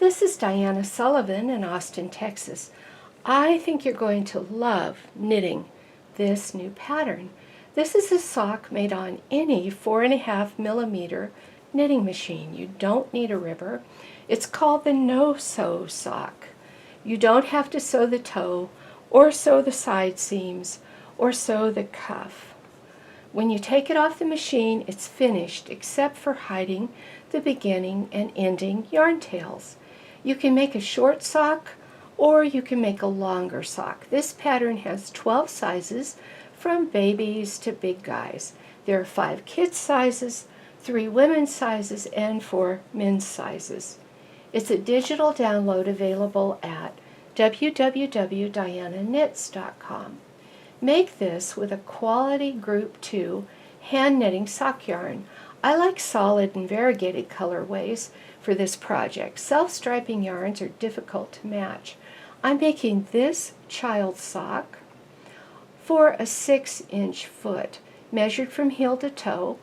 This is Diana Sullivan in Austin, Texas. I think you're going to love knitting this new pattern. This is a sock made on any 4.5 millimeter knitting machine. You don't need a ribber. It's called the no-sew sock. You don't have to sew the toe or sew the side seams or sew the cuff. When you take it off the machine, it's finished except for hiding the beginning and ending yarn tails. You can make a short sock or you can make a longer sock. This pattern has 12 sizes from babies to big guys. There are 5 kids sizes, 3 women's sizes, and 4 men's sizes. It's a digital download available at www.dianaknits.com. Make this with a quality group 2 hand knitting sock yarn. I like solid and variegated colorways for this project. Self-striping yarns are difficult to match. I'm making this child sock for a 6-inch foot, measured from heel to toe,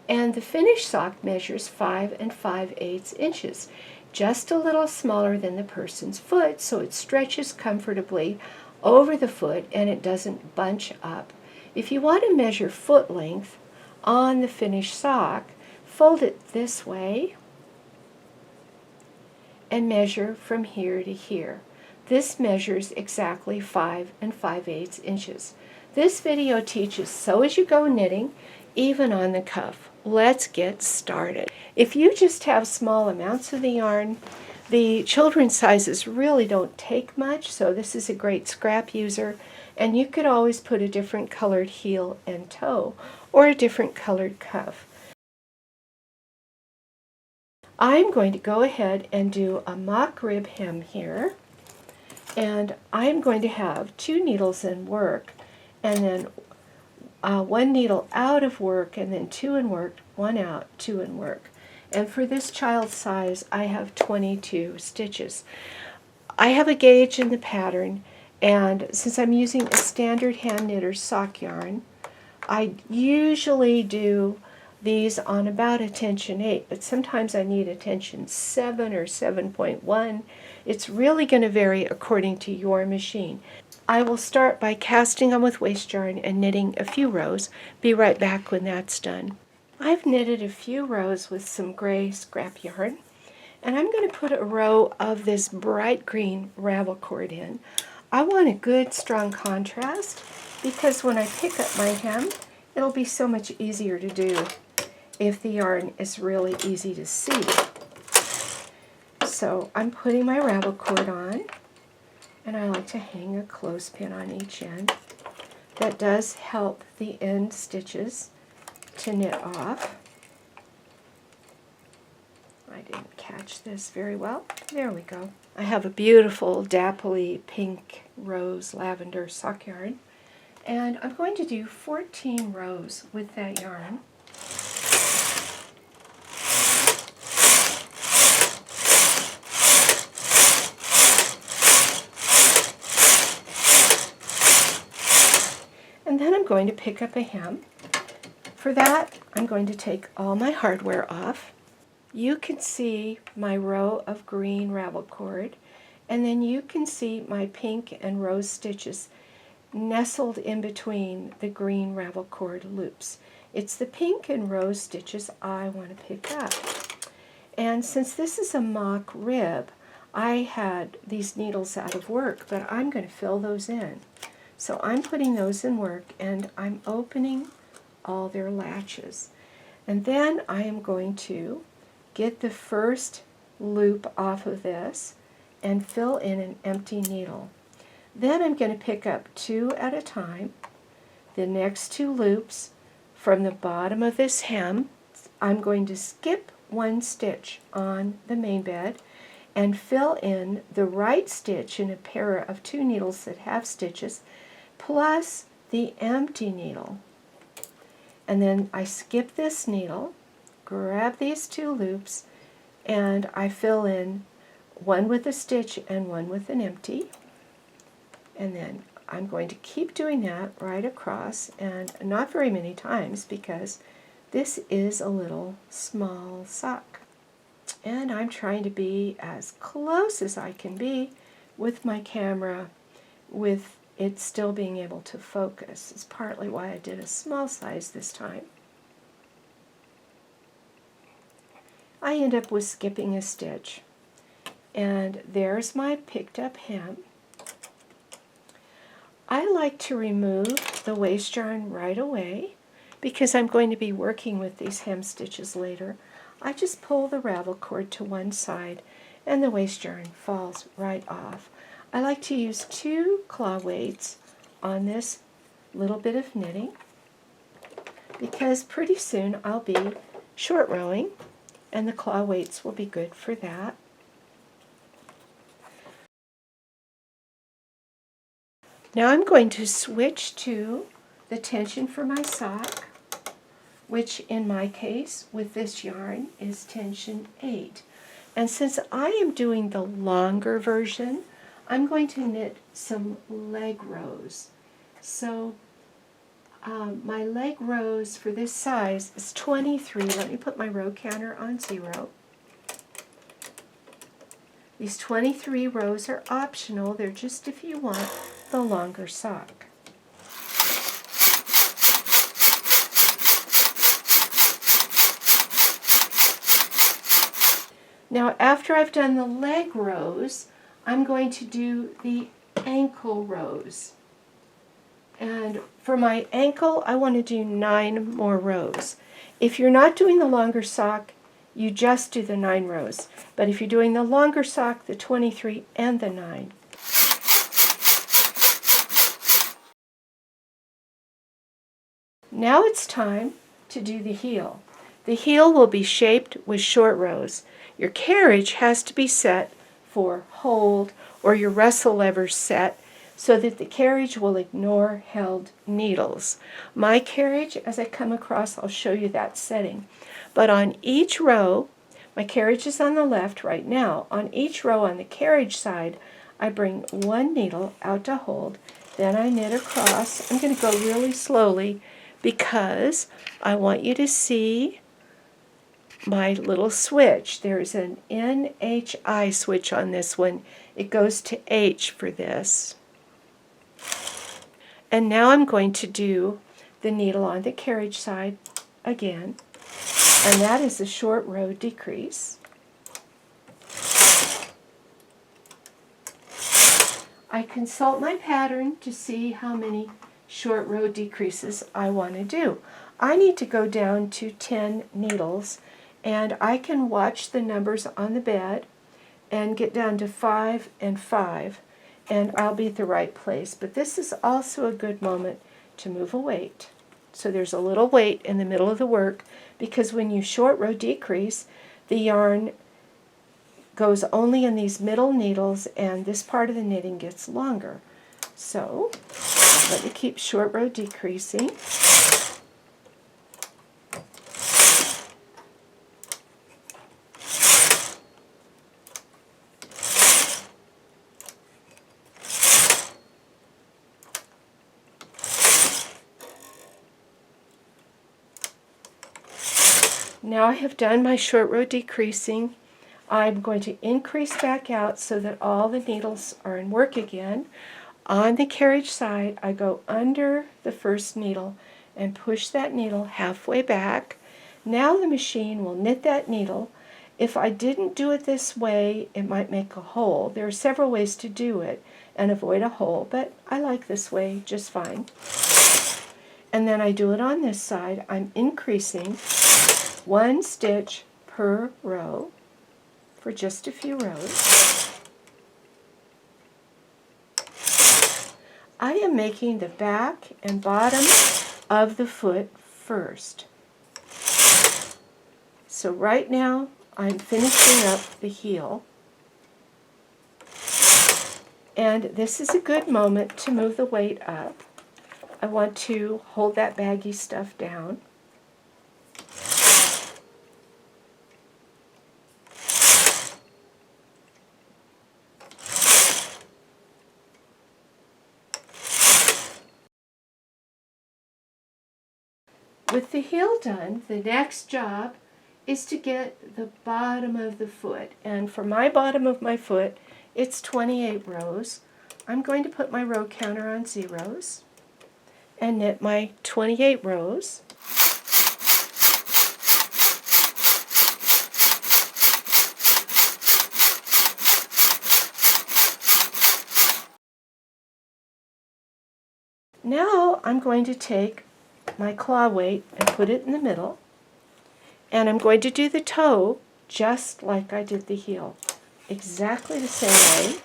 and the finished sock measures 5 5/8 inches, just a little smaller than the person's foot, so it stretches comfortably over the foot and it doesn't bunch up. If you want to measure foot length on the finished sock, fold it this way and measure from here to here. This measures exactly 5 5/8 inches. This video teaches sew as you go knitting, even on the cuff. Let's get started. If you just have small amounts of the yarn, the children's sizes really don't take much, so this is a great scrap user, and you could always put a different colored heel and toe or a different colored cuff. I'm going to go ahead and do a mock rib hem here, and I'm going to have 2 needles in work and then 1 needle out of work and then 2 in work, 1 out, 2 in work. And for this child size, I have 22 stitches. I have a gauge in the pattern, and since I'm using a standard hand knitter sock yarn, I usually do these on about a tension 8, but sometimes I need a tension 7 or 7.1. It's really going to vary according to your machine. I will start by casting on with waste yarn and knitting a few rows. Be right back when that's done. I've knitted a few rows with some gray scrap yarn, and I'm going to put a row of this bright green ravel cord in. I want a good strong contrast because when I pick up my hem, it'll be so much easier to do if the yarn is really easy to see. So I'm putting my ravel cord on, and I like to hang a clothespin on each end. That does help the end stitches to knit off. I didn't catch this very well. There we go. I have a beautiful dappley pink rose lavender sock yarn, and I'm going to do 14 rows with that yarn. And then I'm going to pick up a hem. For that, I'm going to take all my hardware off. You can see my row of green ravel cord, and then you can see my pink and rose stitches nestled in between the green ravel cord loops. It's the pink and rose stitches I want to pick up. And since this is a mock rib, I had these needles out of work, but I'm going to fill those in. So I'm putting those in work, and I'm opening all their latches. And then I am going to get the first loop off of this and fill in an empty needle. Then I'm going to pick up 2 at a time, the next 2 loops from the bottom of this hem. I'm going to skip 1 stitch on the main bed and fill in the right stitch in a pair of 2 needles that have stitches plus the empty needle. And then I skip this needle, grab these 2 loops, and I fill in 1 with a stitch and 1 with an empty. And then I'm going to keep doing that right across, and not very many times because this is a little small sock. And I'm trying to be as close as I can be with my camera, with it still being able to focus. It's partly why I did a small size this time. I end up with skipping a stitch. And there's my picked up hem. I like to remove the waist yarn right away because I'm going to be working with these hem stitches later. I just pull the ravel cord to one side and the waist yarn falls right off. I like to use 2 claw weights on this little bit of knitting because pretty soon I'll be short rowing and the claw weights will be good for that. Now I'm going to switch to the tension for my sock, which in my case with this yarn is tension 8. And since I am doing the longer version, I'm going to knit some leg rows. So my leg rows for this size is 23. Let me put my row counter on 0. These 23 rows are optional. They're just if you want the longer sock. Now after I've done the leg rows, I'm going to do the ankle rows. And for my ankle, I want to do 9 more rows. If you're not doing the longer sock, you just do the 9 rows. But if you're doing the longer sock, the 23 and the 9. Now it's time to do the heel. The heel will be shaped with short rows. Your carriage has to be set for hold or your wrestle levers set so that the carriage will ignore held needles. My carriage, as I come across, I'll show you that setting. But on each row, my carriage is on the left right now. On each row on the carriage side, I bring 1 needle out to hold. Then I knit across. I'm going to go really slowly because I want you to see my little switch. There's an NHI switch on this one. It goes to H for this. And now I'm going to do the needle on the carriage side again, and that is a short row decrease. I consult my pattern to see how many short row decreases I want to do. I need to go down to 10 needles, and I can watch the numbers on the bed and get down to 5 and 5, and I'll be at the right place. But this is also a good moment to move a weight. So there's a little weight in the middle of the work, because when you short row decrease, the yarn goes only in these middle needles and this part of the knitting gets longer. So let me keep short row decreasing. Now I have done my short row decreasing. I'm going to increase back out so that all the needles are in work again. On the carriage side, I go under the first needle and push that needle halfway back. Now the machine will knit that needle. If I didn't do it this way, it might make a hole. There are several ways to do it and avoid a hole, but I like this way just fine. And then I do it on this side. I'm increasing 1 stitch per row for just a few rows. I am making the back and bottom of the foot first. So right now I'm finishing up the heel. And this is a good moment to move the weight up. I want to hold that baggy stuff down. With the heel done, the next job is to get the bottom of the foot. And for my bottom of my foot, it's 28 rows. I'm going to put my row counter on zeros and knit my 28 rows. Now I'm going to take my claw weight and put it in the middle, and I'm going to do the toe just like I did the heel, exactly the same way.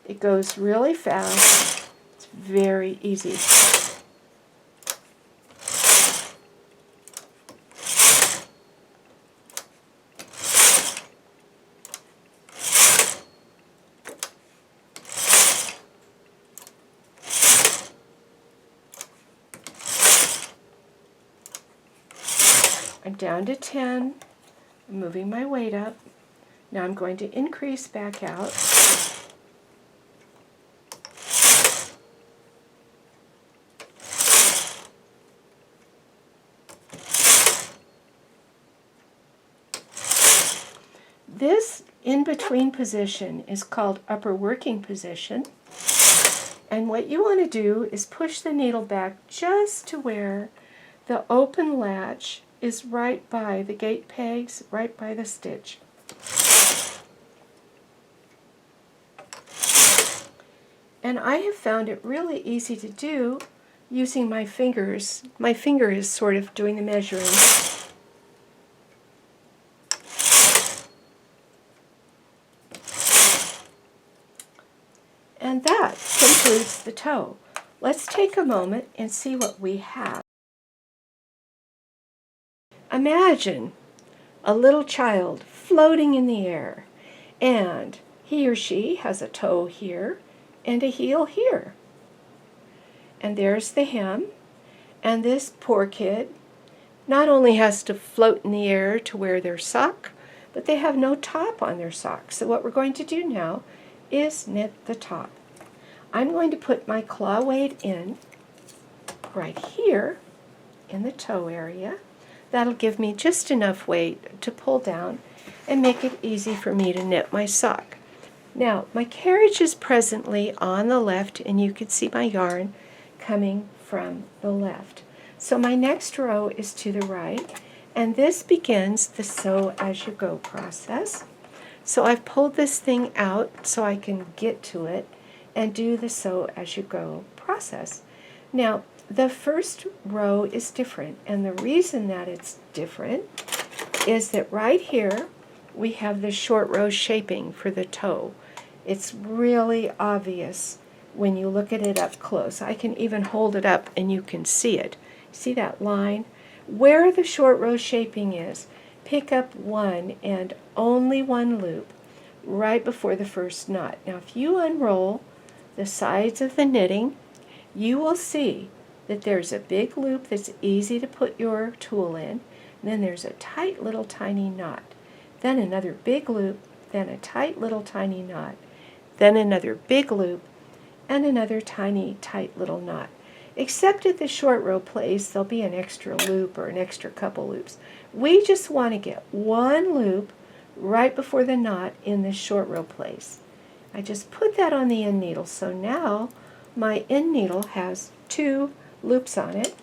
It goes really fast. It's very easy. I'm down to 10. I'm moving my weight up. Now I'm going to increase back out. This in-between position is called upper working position. And what you want to do is push the needle back just to where the open latch is right by the gate pegs, right by the stitch. And I have found it really easy to do using my fingers. My finger is sort of doing the measuring. And that concludes the toe. Let's take a moment and see what we have. Imagine a little child floating in the air, and he or she has a toe here and a heel here. And there's the hem, and this poor kid not only has to float in the air to wear their sock, but they have no top on their sock. So what we're going to do now is knit the top. I'm going to put my claw weight in right here in the toe area. That'll give me just enough weight to pull down and make it easy for me to knit my sock. Now, my carriage is presently on the left, and you can see my yarn coming from the left. So my next row is to the right, and this begins the sew as you go process. So I've pulled this thing out so I can get to it and do the sew as you go process. Now, the first row is different, and the reason that it's different is that right here we have the short row shaping for the toe. It's really obvious when you look at it up close. I can even hold it up and you can see it. See that line? Where the short row shaping is, pick up one and only one loop right before the first knot. Now if you unroll the sides of the knitting, you will see that there's a big loop that's easy to put your tool in, and then there's a tight little tiny knot, then another big loop, then a tight little tiny knot, then another big loop, and another tiny tight little knot. Except at the short row place, there'll be an extra loop or an extra couple loops. We just want to get one loop right before the knot in the short row place. I just put that on the end needle, so now my end needle has two loops on it,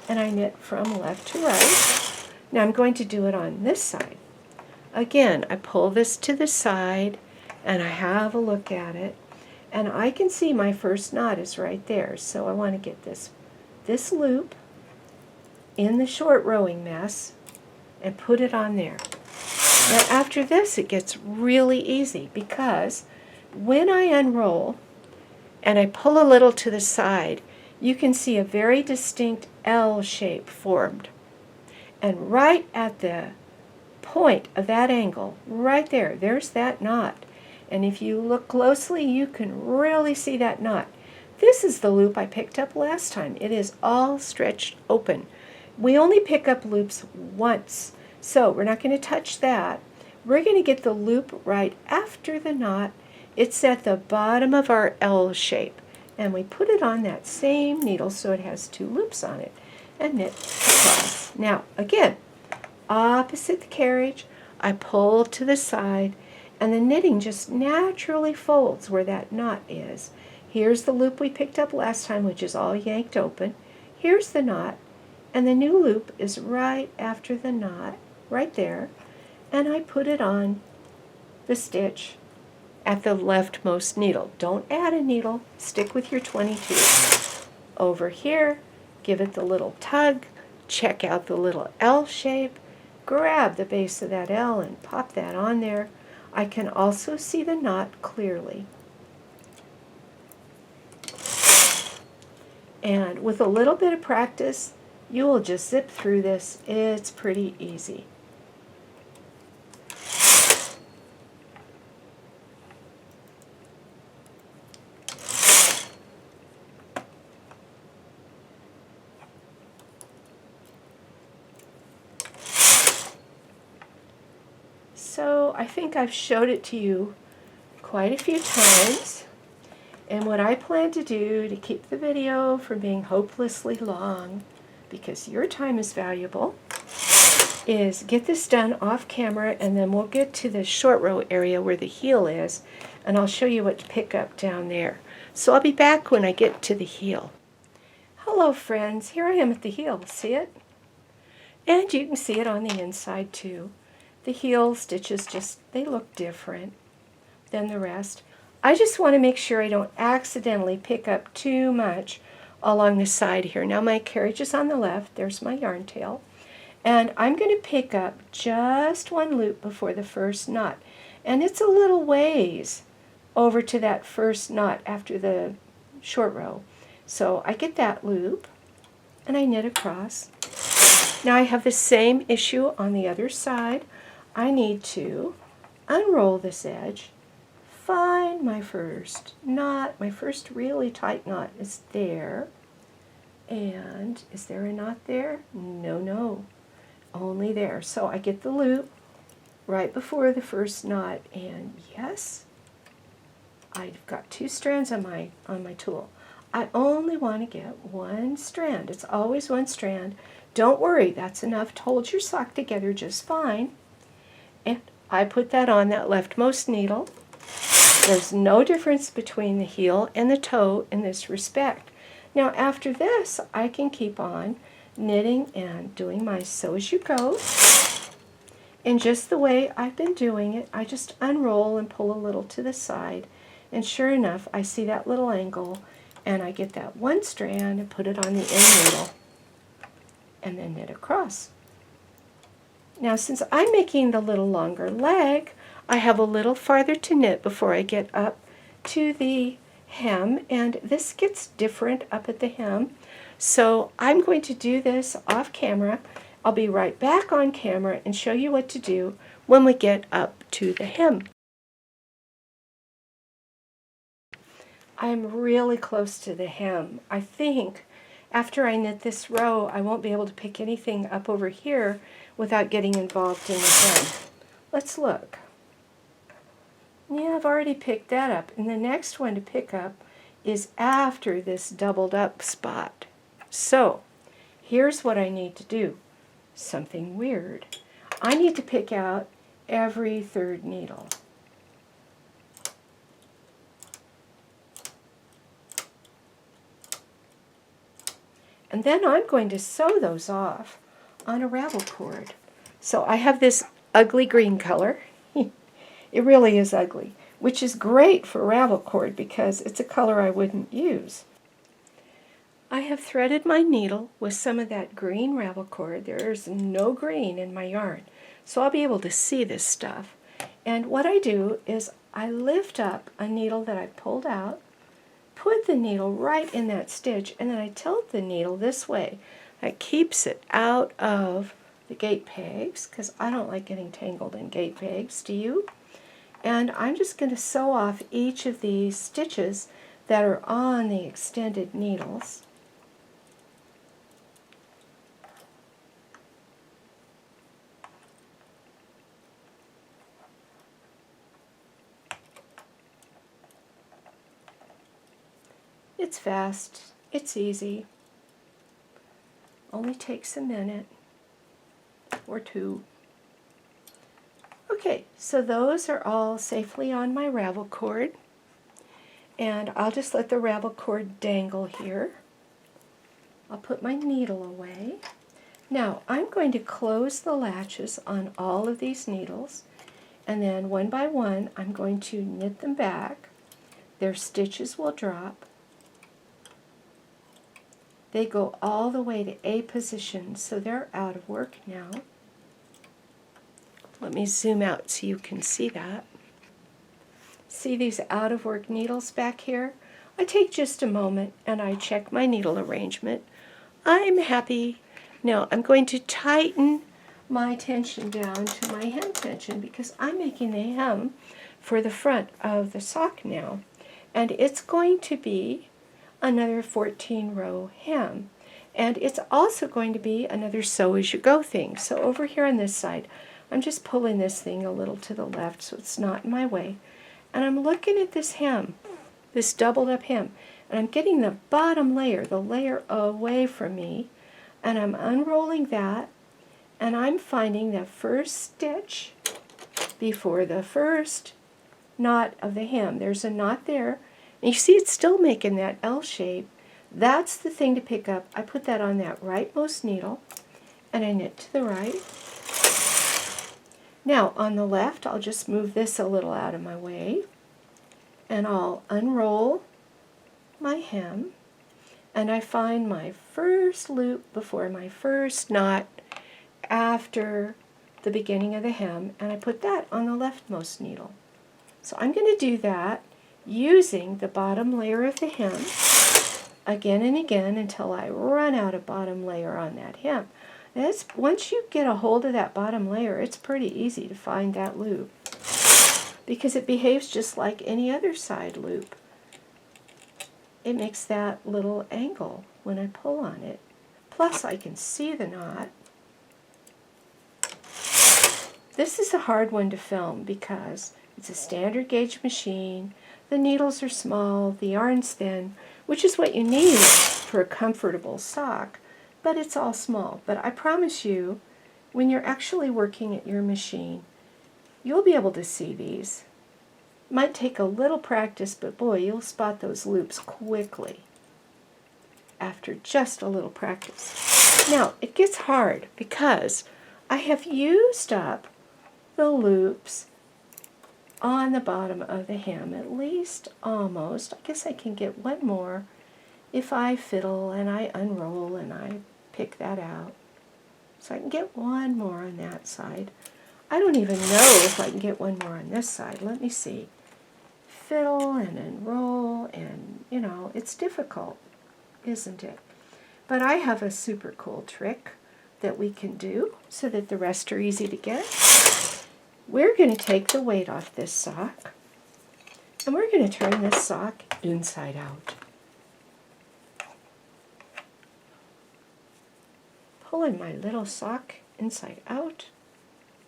and I knit from left to right. Now I'm going to do it on this side. Again, I pull this to the side and I have a look at it, and I can see my first knot is right there, so I want to get this loop in the short rowing mess and put it on there. Now after this it gets really easy, because when I unroll and I pull a little to the side, you can see a very distinct L shape formed. And right at the point of that angle, right there, there's that knot. And if you look closely, you can really see that knot. This is the loop I picked up last time. It is all stretched open. We only pick up loops once, so we're not going to touch that. We're going to get the loop right after the knot. It's at the bottom of our L shape, and we put it on that same needle so it has two loops on it, and knit across. Now again, opposite the carriage, I pull to the side, and the knitting just naturally folds where that knot is. Here's the loop we picked up last time, which is all yanked open. Here's the knot, and the new loop is right after the knot, right there, and I put it on the stitch at the leftmost needle. Don't add a needle, stick with your 22. Over here, give it the little tug, check out the little L shape, grab the base of that L and pop that on there. I can also see the knot clearly. And with a little bit of practice, you will just zip through this. It's pretty easy. So I think I've showed it to you quite a few times. And what I plan to do to keep the video from being hopelessly long, because your time is valuable, is get this done off camera, and then we'll get to the short row area where the heel is, and I'll show you what to pick up down there. So I'll be back when I get to the heel. Hello friends, here I am at the heel. See it? And you can see it on the inside too. The heel stitches they look different than the rest. I just want to make sure I don't accidentally pick up too much along the side here. Now my carriage is on the left, there's my yarn tail, and I'm going to pick up just one loop before the first knot. And it's a little ways over to that first knot after the short row. So I get that loop and I knit across. Now I have the same issue on the other side. I need to unroll this edge, find my first knot. My first really tight knot is there. And is there a knot there? No, only there. So I get the loop right before the first knot, and yes, I've got 2 strands on my tool. I only want to get 1 strand. It's always 1 strand. Don't worry, that's enough to hold your sock together just fine. And I put that on that leftmost needle. There's no difference between the heel and the toe in this respect. Now after this, I can keep on knitting and doing my sew as you go. And just the way I've been doing it, I just unroll and pull a little to the side. And sure enough, I see that little angle, and I get that 1 strand and put it on the end needle and then knit across. Now since I'm making the little longer leg, I have a little farther to knit before I get up to the hem, and this gets different up at the hem. So I'm going to do this off camera. I'll be right back on camera and show you what to do when we get up to the hem. I'm really close to the hem. I think after I knit this row, I won't be able to pick anything up over here without getting involved in the hem. Let's look. Yeah, I've already picked that up. And the next one to pick up is after this doubled up spot. So here's what I need to do. Something weird. I need to pick out every 3rd needle. And then I'm going to sew those off on a ravel cord. So I have this ugly green color. It really is ugly, which is great for ravel cord because it's a color I wouldn't use. I have threaded my needle with some of that green ravel cord. There's no green in my yarn, so I'll be able to see this stuff. And what I do is I lift up a needle that I pulled out, put the needle right in that stitch, and then I tilt the needle this way. That keeps it out of the gate pegs, because I don't like getting tangled in gate pegs, do you? And I'm just going to sew off each of these stitches that are on the extended needles. It's fast, it's easy, only takes a minute. or 2. Okay, so those are all safely on my ravel cord, and I'll just let the ravel cord dangle here. I'll put my needle away. Now I'm going to close the latches on all of these needles, and then one by one I'm going to knit them back. Their stitches will drop. They go all the way to A position, so they're out of work now. Let me zoom out so you can see that. See these out of work needles back here? I take just a moment and I check my needle arrangement. I'm happy. Now I'm going to tighten my tension down to my hem tension because I'm making the hem for the front of the sock now. And it's going to be another 14-row hem. And it's also going to be another sew as you go thing. So over here on this side, I'm just pulling this thing a little to the left so it's not in my way. And I'm looking at this hem, this doubled up hem, and I'm getting the bottom layer, the layer away from me, and I'm unrolling that, and I'm finding the first stitch before the first knot of the hem. There's a knot there, and you see it's still making that L shape. That's the thing to pick up. I put that on that rightmost needle, and I knit to the right. Now on the left, I'll just move this a little out of my way, and I'll unroll my hem, and I find my first loop before my first knot after the beginning of the hem, and I put that on the leftmost needle. So I'm going to do that using the bottom layer of the hem again and again until I run out of bottom layer on that hem. Once you get a hold of that bottom layer, it's pretty easy to find that loop because it behaves just like any other side loop. It makes that little angle when I pull on it. Plus I can see the knot. This is a hard one to film because it's a standard gauge machine, the needles are small, the yarn's thin, which is what you need for a comfortable sock. But it's all small. But I promise you, when you're actually working at your machine, you'll be able to see these. Might take a little practice, but boy, you'll spot those loops quickly after just a little practice. Now, it gets hard because I have used up the loops on the bottom of the hem, at least almost. I guess I can get one more if I fiddle and I unroll and I pick that out. So I can get one more on that side. I don't even know if I can get one more on this side. Let me see. Fiddle and unroll, and you know, it's difficult, isn't it? But I have a super cool trick that we can do so that the rest are easy to get. We're going to take the weight off this sock, and we're going to turn this sock inside out. Pulling my little sock inside out.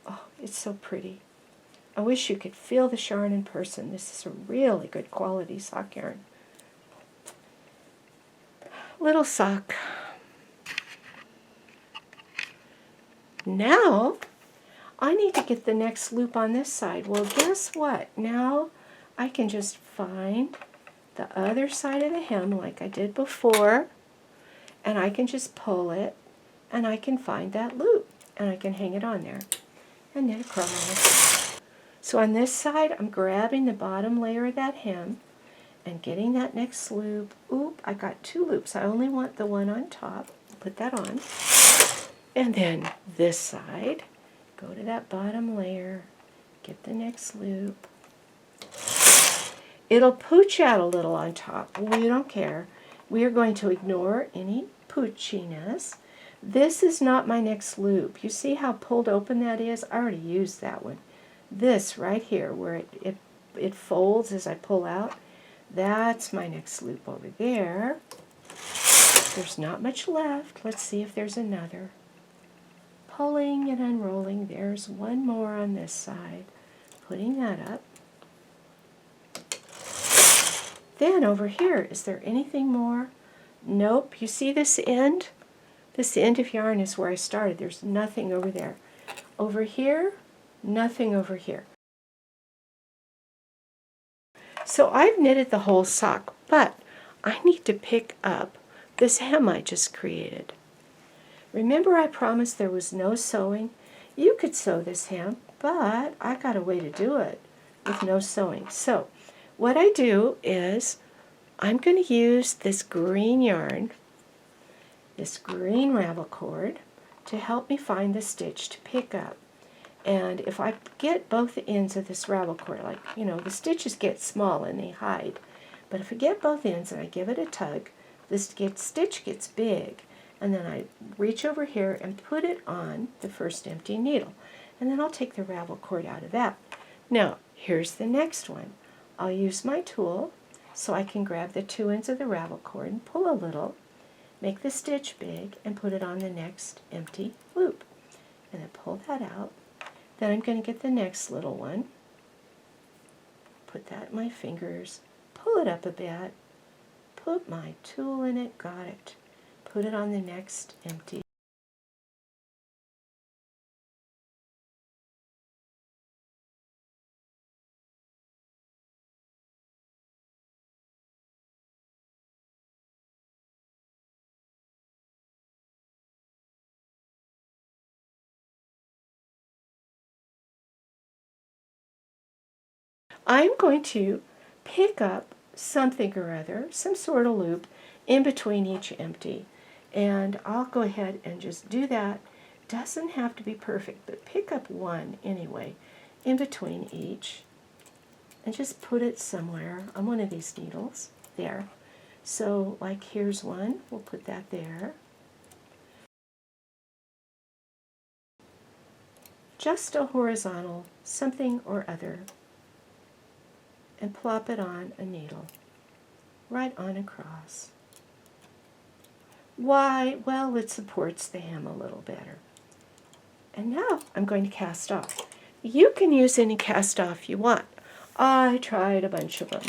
Oh, it's so pretty. I wish you could feel the yarn in person. This is a really good quality sock yarn. Little sock. Now, I need to get the next loop on this side. Well, guess what? Now I can just find the other side of the hem like I did before, and I can just pull it, and I can find that loop, and I can hang it on there and knit across. So on this side, I'm grabbing the bottom layer of that hem and getting that next loop. Oop, I got 2 loops. I only want the one on top. Put that on. And then this side, go to that bottom layer, get the next loop. It'll pooch out a little on top. We don't care. We are going to ignore any poochiness. This is not my next loop. You see how pulled open that is? I already used that one. This right here where it folds as I pull out, that's my next loop over there. There's not much left. Let's see if there's another. Pulling and unrolling. There's one more on this side. Putting that up. Then over here, is there anything more? Nope. You see this end? This end of yarn is where I started. There's nothing over there. Over here, nothing over here. So I've knitted the whole sock, but I need to pick up this hem I just created. Remember I promised there was no sewing? You could sew this hem, but I got a way to do it with no sewing. So what I do is I'm going to use this green yarn, this green ravel cord, to help me find the stitch to pick up. And if I get both ends of this ravel cord, like, you know, the stitches get small and they hide. But if I get both ends and I give it a tug, this stitch gets big. And then I reach over here and put it on the first empty needle. And then I'll take the ravel cord out of that. Now, here's the next one. I'll use my tool so I can grab the two ends of the ravel cord and pull a little, make the stitch big, and put it on the next empty loop. And then pull that out. Then I'm going to get the next little one, put that in my fingers, pull it up a bit, put my tool in it, got it, put it on the next empty. I'm going to pick up something or other, some sort of loop, in between each empty. And I'll go ahead and just do that. Doesn't have to be perfect, but pick up one anyway, in between each, and just put it somewhere on one of these needles, there. So, like, here's one, we'll put that there. Just a horizontal something or other, and plop it on a needle, right on across. Why? Well, it supports the hem a little better. And now I'm going to cast off. You can use any cast off you want. I tried a bunch of them,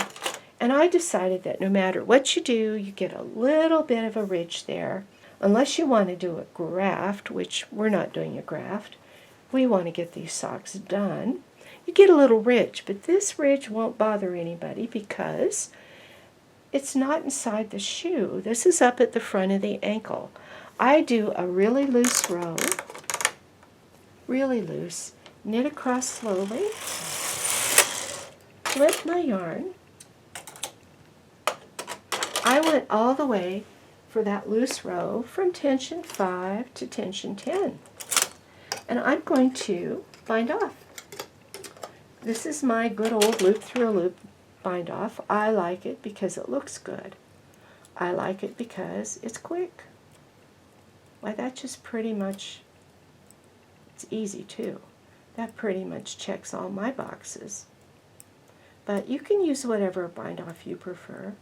and I decided that no matter what you do, you get a little bit of a ridge there, unless you want to do a graft, which we're not doing a graft. We want to get these socks done. You get a little ridge, but this ridge won't bother anybody because it's not inside the shoe. This is up at the front of the ankle. I do a really loose row, really loose, knit across slowly, flip my yarn. I went all the way for that loose row from tension 5 to tension 10. And I'm going to bind off. This is my good old loop through a loop bind off. I like it because it looks good. I like it because it's quick. Why, that just pretty much, it's easy too. That pretty much checks all my boxes. But you can use whatever bind off you prefer.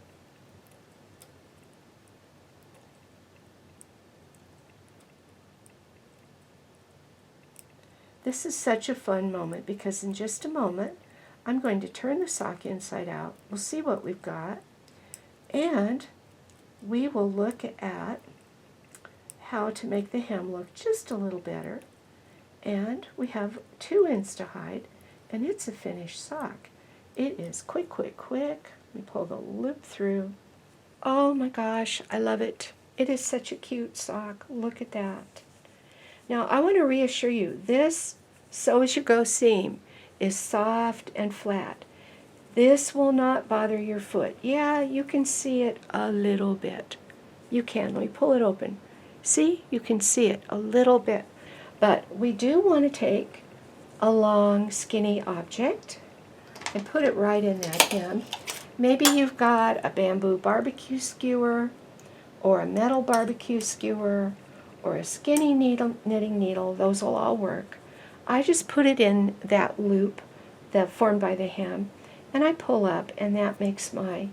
This is such a fun moment because in just a moment I'm going to turn the sock inside out. We'll see what we've got, and we will look at how to make the hem look just a little better. And we have two ends to hide, and it's a finished sock. It is quick, quick, quick. Let me pull the loop through. Oh my gosh, I love it. It is such a cute sock. Look at that. Now, I want to reassure you, this sew-as-you-go seam is soft and flat. This will not bother your foot. Yeah, you can see it a little bit. You can. Let me pull it open. See? You can see it a little bit. But we do want to take a long, skinny object and put it right in that hem. Maybe you've got a bamboo barbecue skewer, or a metal barbecue skewer, or a skinny knitting needle. Those will all work. I just put it in that loop that formed by the hem, and I pull up, and that makes my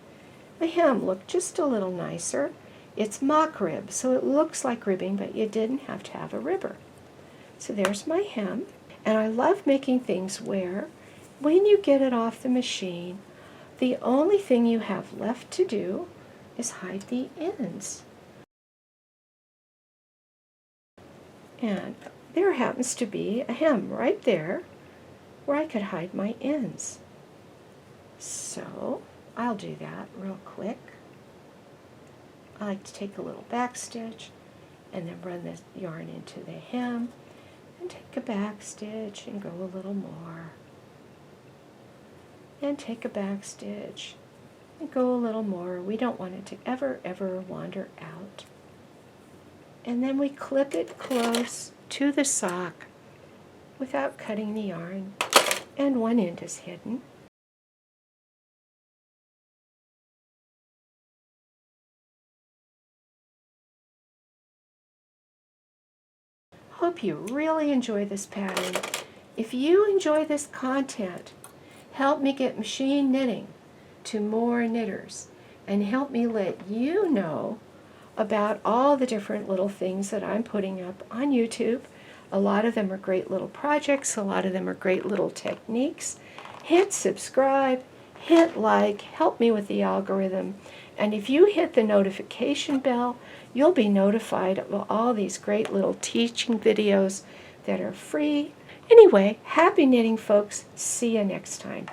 hem look just a little nicer. It's mock rib, so it looks like ribbing, but you didn't have to have a ribber. So there's my hem, and I love making things where when you get it off the machine, the only thing you have left to do is hide the ends. And there happens to be a hem right there where I could hide my ends. So I'll do that real quick. I like to take a little back stitch and then run the yarn into the hem and take a back stitch and go a little more. And take a back stitch and go a little more. We don't want it to ever wander out. And then we clip it close to the sock without cutting the yarn, and one end is hidden. Hope you really enjoy this pattern. If you enjoy this content, help me get machine knitting to more knitters, and help me let you know about all the different little things that I'm putting up on YouTube. A lot of them are great little projects, a lot of them are great little techniques. Hit subscribe, hit like, help me with the algorithm, and if you hit the notification bell, you'll be notified of all these great little teaching videos that are free. Anyway, happy knitting, folks. See you next time.